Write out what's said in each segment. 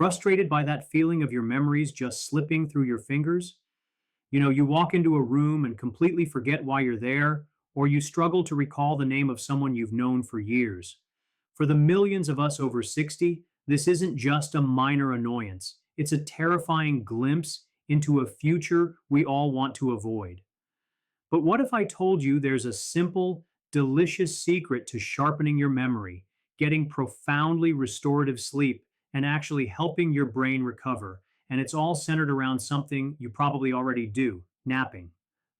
Frustrated by that feeling of your memories just slipping through your fingers? You walk into a room and completely forget why you're there, or you struggle to recall the name of someone you've known for years. For the millions of us over 60, this isn't just a minor annoyance. It's a terrifying glimpse into a future we all want to avoid. But what if I told you there's a simple, delicious secret to sharpening your memory, getting profoundly restorative sleep, and actually helping your brain recover? And it's all centered around something you probably already do: napping.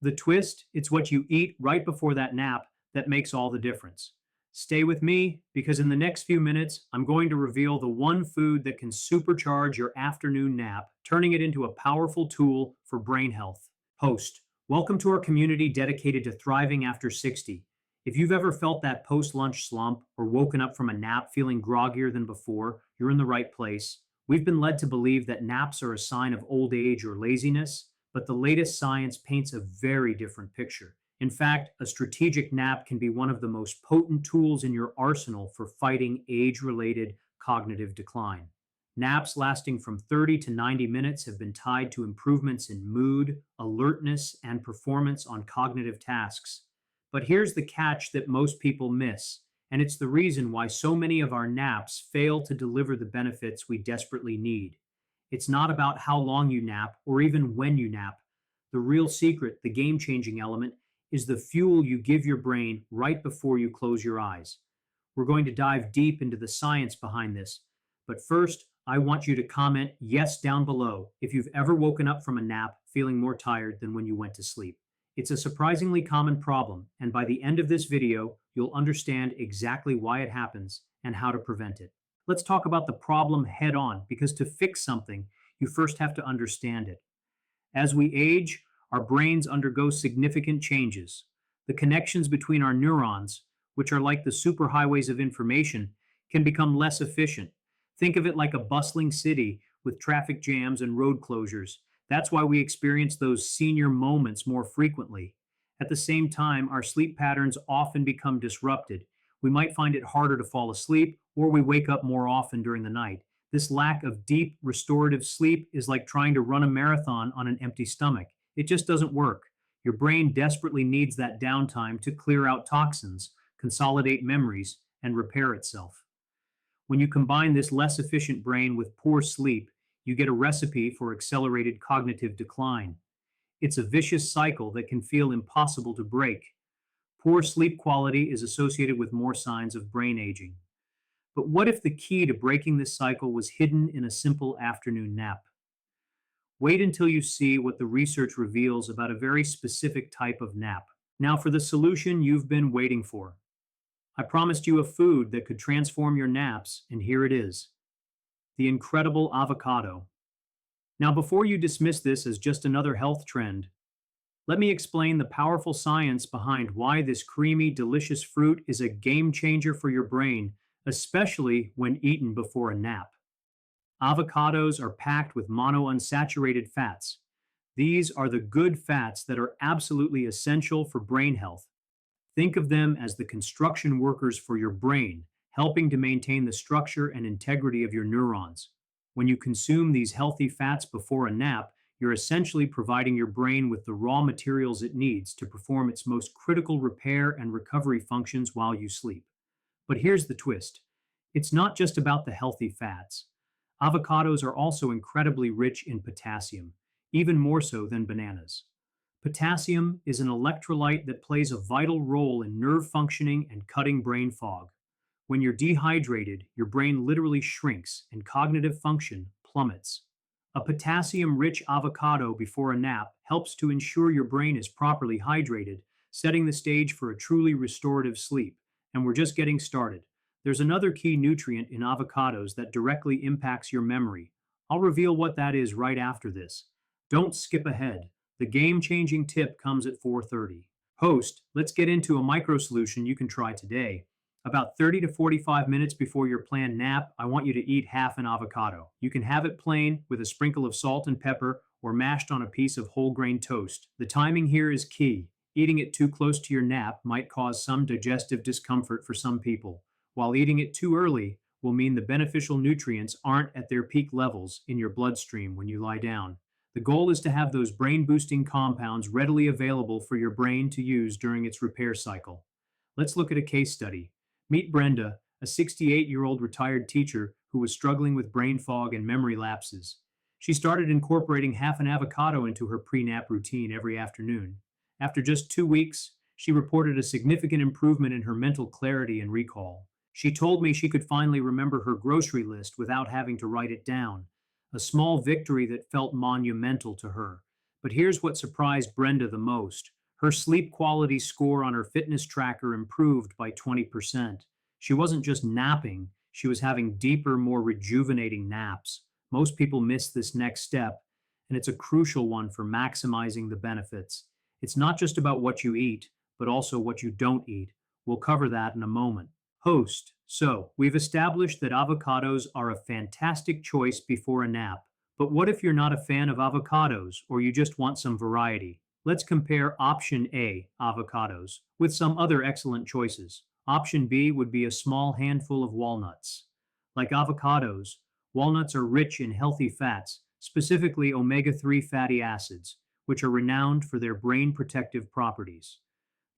The twist: it's what you eat right before that nap that makes all the difference. Stay with me because in the next few minutes, I'm going to reveal the one food that can supercharge your afternoon nap, turning it into a powerful tool for brain health. Host, welcome to our community dedicated to thriving after 60. If you've ever felt that post lunch slump or woken up from a nap feeling groggier than before, you're in the right place. We've been led to believe that naps are a sign of old age or laziness, but the latest science paints a very different picture. In fact, a strategic nap can be one of the most potent tools in your arsenal for fighting age related cognitive decline. Naps lasting from 30 to 90 minutes have been tied to improvements in mood, alertness, and performance on cognitive tasks. But here's the catch that most people miss, and it's the reason why so many of our naps fail to deliver the benefits we desperately need. It's not about how long you nap or even when you nap. The real secret, the game changing element, is the fuel you give your brain right before you close your eyes. We're going to dive deep into the science behind this. But first, I want you to comment yes down below if you've ever woken up from a nap feeling more tired than when you went to sleep. It's a surprisingly common problem, and by the end of this video, you'll understand exactly why it happens and how to prevent it. Let's talk about the problem head on, because to fix something, you first have to understand it. As we age, our brains undergo significant changes. The connections between our neurons, which are like the superhighways of information, can become less efficient. Think of it like a bustling city with traffic jams and road closures. That's why we experience those senior moments more frequently. At the same time, our sleep patterns often become disrupted. We might find it harder to fall asleep, or we wake up more often during the night. This lack of deep, restorative sleep is like trying to run a marathon on an empty stomach. It just doesn't work. Your brain desperately needs that downtime to clear out toxins, consolidate memories, and repair itself. When you combine this less efficient brain with poor sleep, you get a recipe for accelerated cognitive decline. It's a vicious cycle that can feel impossible to break. Poor sleep quality is associated with more signs of brain aging. But what if the key to breaking this cycle was hidden in a simple afternoon nap? Wait until you see what the research reveals about a very specific type of nap. Now for the solution you've been waiting for. I promised you a food that could transform your naps, and here it is: the incredible avocado. Now, before you dismiss this as just another health trend, let me explain the powerful science behind why this creamy, delicious fruit is a game changer for your brain, especially when eaten before a nap. Avocados are packed with monounsaturated fats. These are the good fats that are absolutely essential for brain health. Think of them as the construction workers for your brain, helping to maintain the structure and integrity of your neurons. When you consume these healthy fats before a nap, you're essentially providing your brain with the raw materials it needs to perform its most critical repair and recovery functions while you sleep. But here's the twist: it's not just about the healthy fats. Avocados are also incredibly rich in potassium, even more so than bananas. Potassium is an electrolyte that plays a vital role in nerve functioning and cutting brain fog. When you're dehydrated, your brain literally shrinks and cognitive function plummets. A potassium rich avocado before a nap helps to ensure your brain is properly hydrated, setting the stage for a truly restorative sleep. And we're just getting started. There's another key nutrient in avocados that directly impacts your memory. I'll reveal what that is right after this. Don't skip ahead. The game-changing tip comes at 4:30. Host, let's get into a micro solution you can try today. About 30 to 45 minutes before your planned nap, I want you to eat half an avocado. You can have it plain with a sprinkle of salt and pepper or mashed on a piece of whole grain toast. The timing here is key. Eating it too close to your nap might cause some digestive discomfort for some people, while eating it too early will mean the beneficial nutrients aren't at their peak levels in your bloodstream when you lie down. The goal is to have those brain boosting compounds readily available for your brain to use during its repair cycle. Let's look at a case study. Meet Brenda, a 68-year-old retired teacher who was struggling with brain fog and memory lapses. She started incorporating half an avocado into her pre nap routine every afternoon. After just 2 weeks, she reported a significant improvement in her mental clarity and recall. She told me she could finally remember her grocery list without having to write it down, a small victory that felt monumental to her. But here's what surprised Brenda the most. Her sleep quality score on her fitness tracker improved by 20%. She wasn't just napping, she was having deeper, more rejuvenating naps. Most people miss this next step, and it's a crucial one for maximizing the benefits. It's not just about what you eat, but also what you don't eat. We'll cover that in a moment. Host. So, we've established that avocados are a fantastic choice before a nap. But what if you're not a fan of avocados or you just want some variety? Let's compare option A, avocados, with some other excellent choices. Option B would be a small handful of walnuts. Like avocados, walnuts are rich in healthy fats, specifically omega 3 fatty acids, which are renowned for their brain protective properties.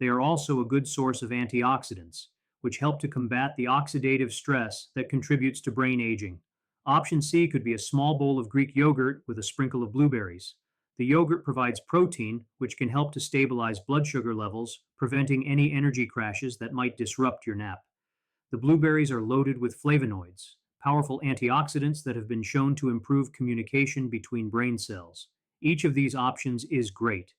They are also a good source of antioxidants, which help to combat the oxidative stress that contributes to brain aging. Option C could be a small bowl of Greek yogurt with a sprinkle of blueberries. The yogurt provides protein, which can help to stabilize blood sugar levels, preventing any energy crashes that might disrupt your nap. The blueberries are loaded with flavonoids, powerful antioxidants that have been shown to improve communication between brain cells. Each of these options is great,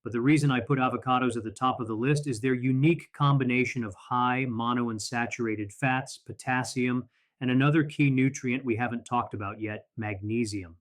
but the reason I put avocados at the top of the list is their unique combination of high monounsaturated fats, potassium, and another key nutrient we haven't talked about yet, magnesium.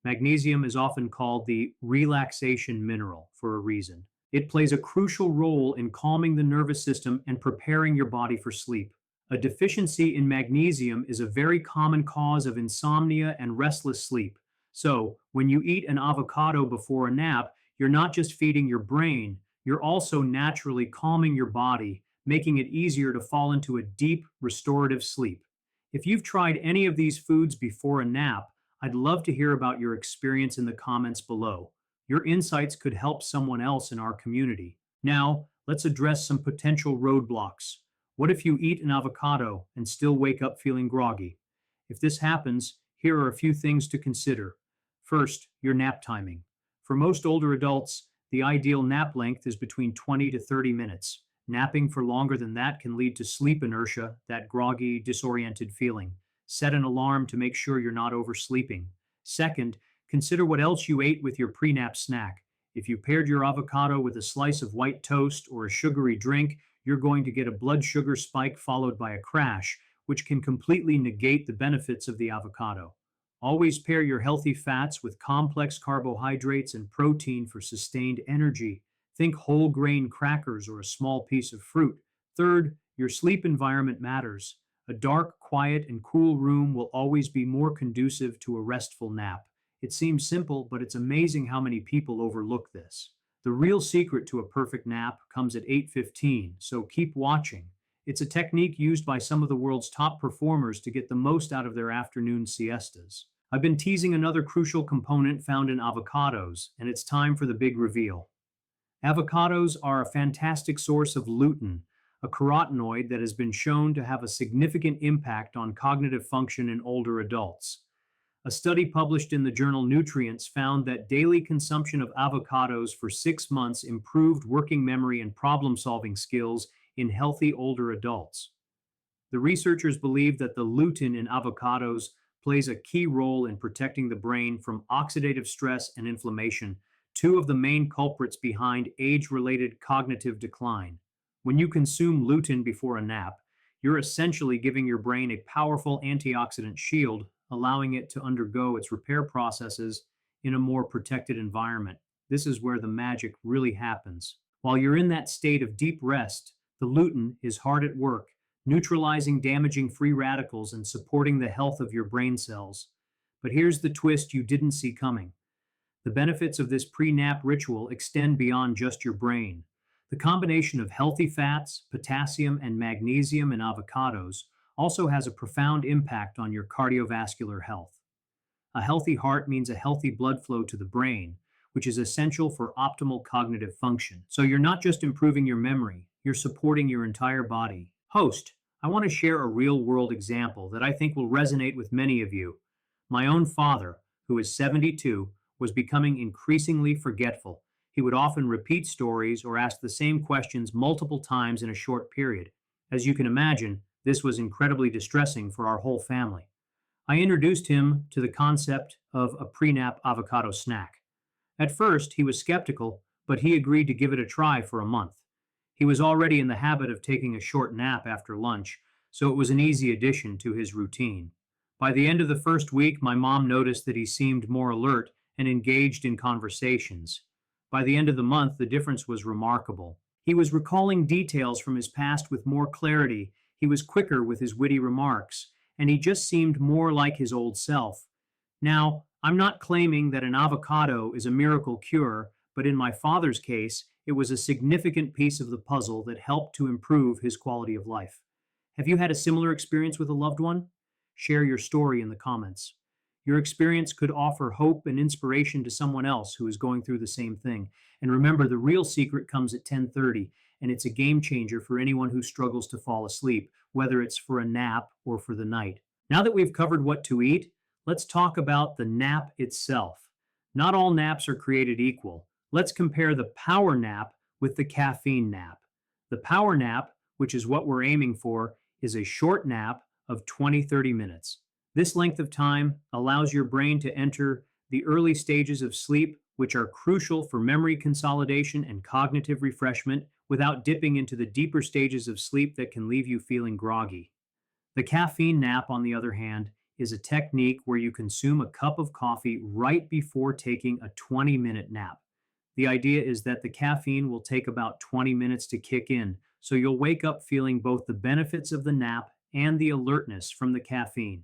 Magnesium is often called the relaxation mineral for a reason. It plays a crucial role in calming the nervous system and preparing your body for sleep. A deficiency in magnesium is a very common cause of insomnia and restless sleep. So, when you eat an avocado before a nap, you're not just feeding your brain, you're also naturally calming your body, making it easier to fall into a deep, restorative sleep. If you've tried any of these foods before a nap, I'd love to hear about your experience in the comments below. Your insights could help someone else in our community. Now, let's address some potential roadblocks. What if you eat an avocado and still wake up feeling groggy? If this happens, here are a few things to consider. First, your nap timing. For most older adults, the ideal nap length is between 20 to 30 minutes. Napping for longer than that can lead to sleep inertia, that groggy, disoriented feeling. Set an alarm to make sure you're not oversleeping. Second, consider what else you ate with your pre nap snack. If you paired your avocado with a slice of white toast or a sugary drink, you're going to get a blood sugar spike followed by a crash, which can completely negate the benefits of the avocado. Always pair your healthy fats with complex carbohydrates and protein for sustained energy. Think whole grain crackers or a small piece of fruit. Third, your sleep environment matters. A dark, quiet, and cool room will always be more conducive to a restful nap. It seems simple, but it's amazing how many people overlook this. The real secret to a perfect nap comes at 8:15, so keep watching. It's a technique used by some of the world's top performers to get the most out of their afternoon siestas. I've been teasing another crucial component found in avocados, and it's time for the big reveal. Avocados are a fantastic source of lutein, a carotenoid that has been shown to have a significant impact on cognitive function in older adults. A study published in the journal Nutrients found that daily consumption of avocados for 6 months improved working memory and problem solving skills in healthy older adults. The researchers believe that the lutein in avocados plays a key role in protecting the brain from oxidative stress and inflammation, two of the main culprits behind age related cognitive decline. When you consume lutein before a nap, you're essentially giving your brain a powerful antioxidant shield, allowing it to undergo its repair processes in a more protected environment. This is where the magic really happens. While you're in that state of deep rest, the lutein is hard at work, neutralizing damaging free radicals and supporting the health of your brain cells. But here's the twist you didn't see coming. The benefits of this pre nap ritual extend beyond just your brain. The combination of healthy fats, potassium, and magnesium in avocados also has a profound impact on your cardiovascular health. A healthy heart means a healthy blood flow to the brain, which is essential for optimal cognitive function. So you're not just improving your memory, you're supporting your entire body. Host, I want to share a real world example that I think will resonate with many of you. My own father, who is 72, was becoming increasingly forgetful. He would often repeat stories or ask the same questions multiple times in a short period. As you can imagine, this was incredibly distressing for our whole family. I introduced him to the concept of a pre nap avocado snack. At first, he was skeptical, but he agreed to give it a try for a month. He was already in the habit of taking a short nap after lunch, so it was an easy addition to his routine. By the end of the first week, my mom noticed that he seemed more alert and engaged in conversations. By the end of the month, the difference was remarkable. He was recalling details from his past with more clarity, he was quicker with his witty remarks, and he just seemed more like his old self. Now, I'm not claiming that an avocado is a miracle cure, but in my father's case, it was a significant piece of the puzzle that helped to improve his quality of life. Have you had a similar experience with a loved one? Share your story in the comments. Your experience could offer hope and inspiration to someone else who is going through the same thing. And remember, the real secret comes at 10:30, and it's a game changer for anyone who struggles to fall asleep, whether it's for a nap or for the night. Now that we've covered what to eat, let's talk about the nap itself. Not all naps are created equal. Let's compare the power nap with the caffeine nap. The power nap, which is what we're aiming for, is a short nap of 20-30 minutes. This length of time allows your brain to enter the early stages of sleep, which are crucial for memory consolidation and cognitive refreshment, without dipping into the deeper stages of sleep that can leave you feeling groggy. The caffeine nap, on the other hand, is a technique where you consume a cup of coffee right before taking a 20-minute nap. The idea is that the caffeine will take about 20 minutes to kick in, so you'll wake up feeling both the benefits of the nap and the alertness from the caffeine.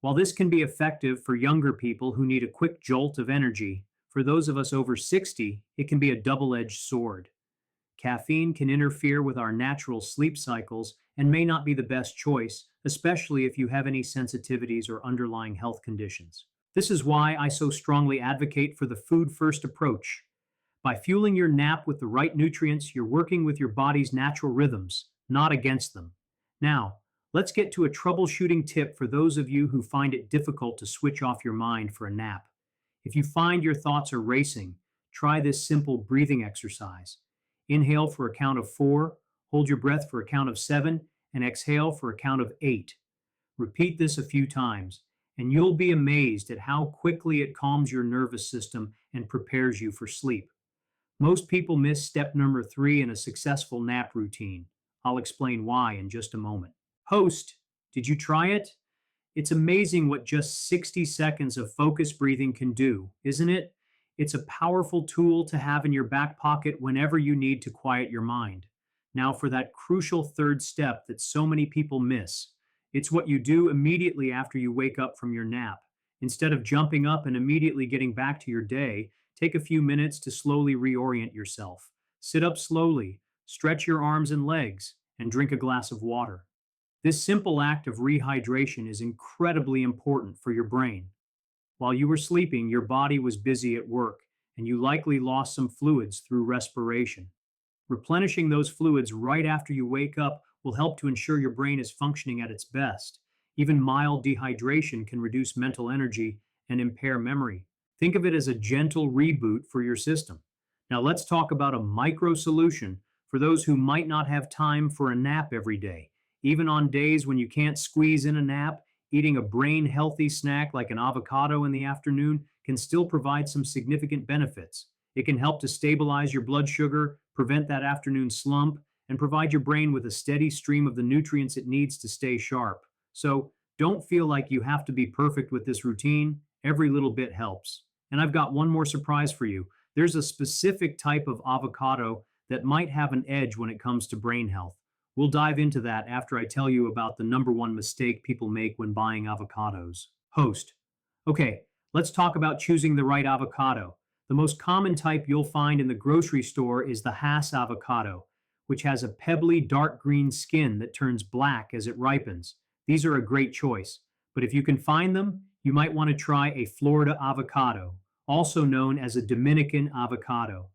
While this can be effective for younger people who need a quick jolt of energy, for those of us over 60, it can be a double edged sword. Caffeine can interfere with our natural sleep cycles and may not be the best choice, especially if you have any sensitivities or underlying health conditions. This is why I so strongly advocate for the food first approach. By fueling your nap with the right nutrients, you're working with your body's natural rhythms, not against them. Now, let's get to a troubleshooting tip for those of you who find it difficult to switch off your mind for a nap. If you find your thoughts are racing, try this simple breathing exercise. Inhale for a count of 4, hold your breath for a count of 7, and exhale for a count of 8. Repeat this a few times, and you'll be amazed at how quickly it calms your nervous system and prepares you for sleep. Most people miss step number 3 in a successful nap routine. I'll explain why in just a moment. Host, did you try it? It's amazing what just 60 seconds of focused breathing can do, isn't it? It's a powerful tool to have in your back pocket whenever you need to quiet your mind. Now, for that crucial third step that so many people miss, it's what you do immediately after you wake up from your nap. Instead of jumping up and immediately getting back to your day, take a few minutes to slowly reorient yourself. Sit up slowly, stretch your arms and legs, and drink a glass of water. This simple act of rehydration is incredibly important for your brain. While you were sleeping, your body was busy at work, and you likely lost some fluids through respiration. Replenishing those fluids right after you wake up will help to ensure your brain is functioning at its best. Even mild dehydration can reduce mental energy and impair memory. Think of it as a gentle reboot for your system. Now, let's talk about a micro solution for those who might not have time for a nap every day. Even on days when you can't squeeze in a nap, eating a brain healthy snack like an avocado in the afternoon can still provide some significant benefits. It can help to stabilize your blood sugar, prevent that afternoon slump, and provide your brain with a steady stream of the nutrients it needs to stay sharp. So don't feel like you have to be perfect with this routine. Every little bit helps. And I've got one more surprise for you. There's a specific type of avocado that might have an edge when it comes to brain health. We'll dive into that after I tell you about the number one mistake people make when buying avocados. Host. Okay, let's talk about choosing the right avocado. The most common type you'll find in the grocery store is the Hass avocado, which has a pebbly dark green skin that turns black as it ripens. These are a great choice, but if you can find them, you might want to try a Florida avocado, also known as a Dominican avocado.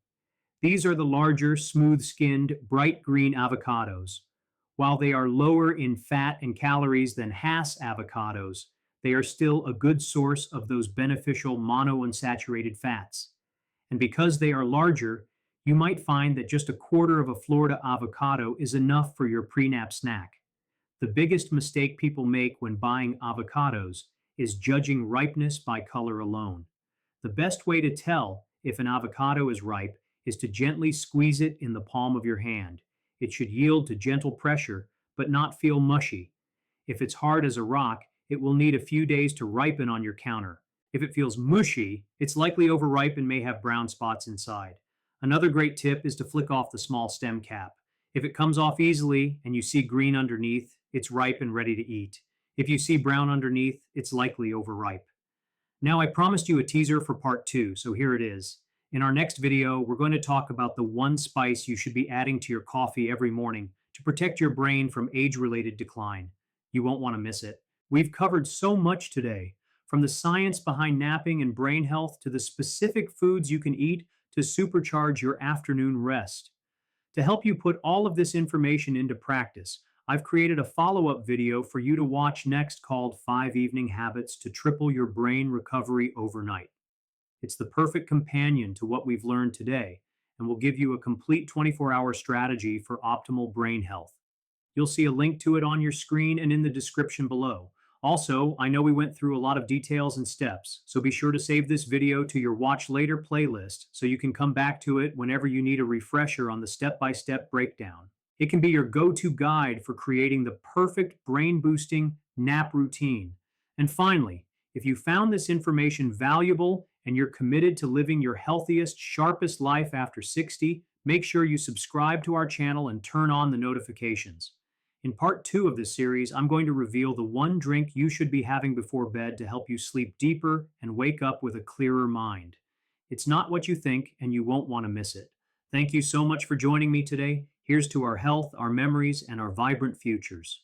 These are the larger, smooth skinned, bright green avocados. While they are lower in fat and calories than Hass avocados, they are still a good source of those beneficial monounsaturated fats. And because they are larger, you might find that just a quarter of a Florida avocado is enough for your pre nap snack. The biggest mistake people make when buying avocados is judging ripeness by color alone. The best way to tell if an avocado is ripe is to gently squeeze it in the palm of your hand. It should yield to gentle pressure, but not feel mushy. If it's hard as a rock, it will need a few days to ripen on your counter. If it feels mushy, it's likely overripe and may have brown spots inside. Another great tip is to flick off the small stem cap. If it comes off easily and you see green underneath, it's ripe and ready to eat. If you see brown underneath, it's likely overripe. Now, I promised you a teaser for part two, so here it is. In our next video, we're going to talk about the one spice you should be adding to your coffee every morning to protect your brain from age-related decline. You won't want to miss it. We've covered so much today, from the science behind napping and brain health to the specific foods you can eat to supercharge your afternoon rest. To help you put all of this information into practice, I've created a follow-up video for you to watch next called 5 Evening Habits to Triple Your Brain Recovery Overnight. It's the perfect companion to what we've learned today and will give you a complete 24-hour strategy for optimal brain health. You'll see a link to it on your screen and in the description below. Also, I know we went through a lot of details and steps, so be sure to save this video to your Watch Later playlist so you can come back to it whenever you need a refresher on the step-by-step breakdown. It can be your go-to guide for creating the perfect brain-boosting nap routine. And finally, if you found this information valuable and you're committed to living your healthiest, sharpest life after 60, make sure you subscribe to our channel and turn on the notifications. In part two of this series, I'm going to reveal the one drink you should be having before bed to help you sleep deeper and wake up with a clearer mind. It's not what you think, and you won't want to miss it. Thank you so much for joining me today. Here's to our health, our memories, and our vibrant futures.